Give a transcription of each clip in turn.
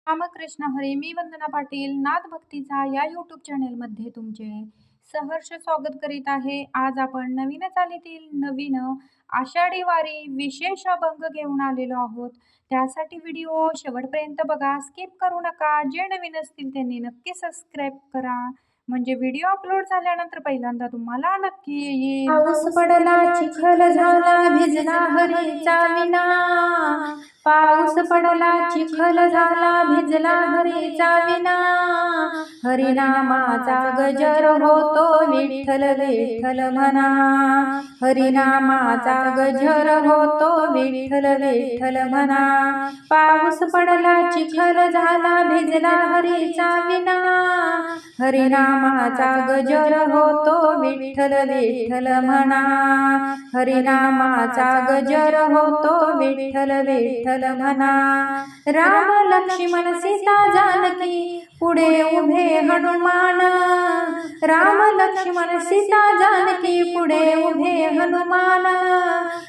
रामकृष्ण हरी. मी वंदना पाटील नाथ भक्तीचा या यूट्यूब चॅनेलमध्ये तुमचे सहर्ष स्वागत करीत आहे. आज आपण नवीन चालीतील नवीन आषाढी वारी विशेष अभंग घेऊन आलेलो आहोत. त्यासाठी व्हिडिओ शेवटपर्यंत बघा, स्किप करू नका. जे नवीन असतील त्यांनी नक्की सबस्क्राईब करा, म्हणजे व्हिडिओ अपलोड झाल्यानंतर पहिल्यांदा तुम्हाला नक्की येईल. पाऊस पडला, चिखल झाला, भिजला हरीचा विना. पाऊस पडला, चिखल झाला, भिजला हरीचा विना. हरिनामाचा गजर होतो विठ्ठल विठ्ठल म्हणा. हरिनामाचा गजर होतो विठ्ठल विठ्ठल म्हणा. पाऊस पडला, चिखल झाला, भिजला हरीचा विना. हरिनामाचा गजर होतो विठ्ठल विठ्ठल म्हणा. हरिनामाचा गजर होतो विठ्ठल विठ्ठल म्हणा. राम लक्ष्मण सीता जानकी पुढे उभे हनुमान. राम लक्ष्मण सीता जानकी पुढे उभे हनुमान.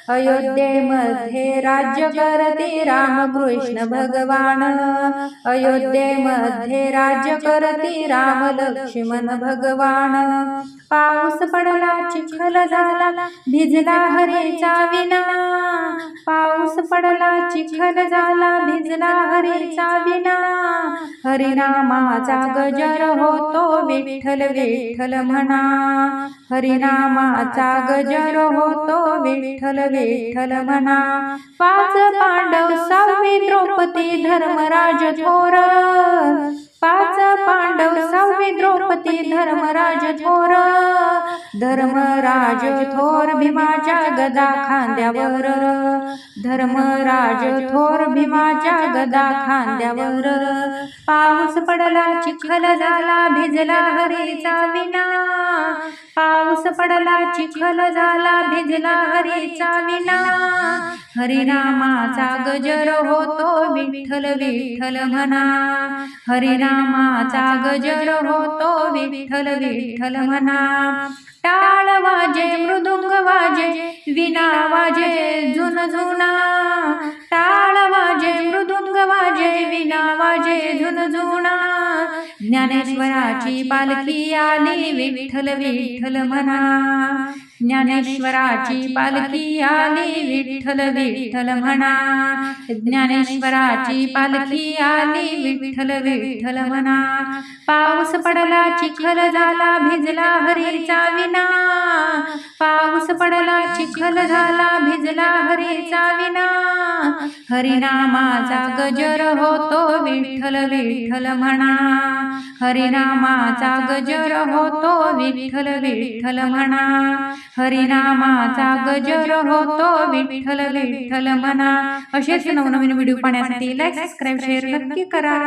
अयोध्येमध्ये राज्य करते रामकृष्ण भगवान. अयोध्येमध्ये राज्य करते राम लक्ष्मण भगवान. पाऊस पडला, चिखल झाला, भिजला हरीचा विना. पाऊस पडला, चिखल झाला, भिजला हरीचा विना. हरिनामाचा गजर होतो विठ्ठल विठ्ठल म्हणा. हरिनामाचा गजर होतो विठ्ठल विठ्ठल म्हणा. 5 पांडव 6वी द्रौपदी धर्मराज थोर. 5 पांडव 6वी द्रौपदी धर्मराज थोर. धर्मराज थोर भीमाच्या गदा खांद्यावर. धर्मराज थोर भीमाच्या गदा खांद्यावर. पाऊस पडला, चिखल झाला, भिजला हरीचा विना. पाऊस पडला, चिखल झाला, भिजला हरीचा विना. हरिनामाचा गजर होतो विठ्ठल विठ्ठल म्हणा. हरिनामाचा गजर होतो विठ्ठल विठ्ठल म्हणा. टाळ वाजे, मृदुंग वाजे, विना वाजे झुनझुना. टाळ वाजे, मृदुंग वाजे, विना वाजे झुनझुना. ज्ञानेश्वराची पालखी आली विठ्ठल विठ्ठल म्हणा. ज्ञानेश्वराची पालखी आली विठ्ठल विठ्ठल म्हणा. ज्ञानेश्वराची पालखी आली विठ्ठल विठ्ठल म्हणा. पाऊस पडला, चिखल झाला, भिजला हरीचा विना. पाऊस पडला, चिखल झाला, भिजला हरीचा विना. हरिनामाचा गजर होतो विठ्ठल विठ्ठल म्हणा. हरिनामाचा गजर होतो विठ्ठल विठ्ठल म्हणा. हरिनामाचा गजर होतो विठ्ठल विठ्ठल म्हणा. असेच नवनवीन व्हिडिओ पाहण्यासाठी लाईक, सबस्क्राईब, शेअर नक्की करा.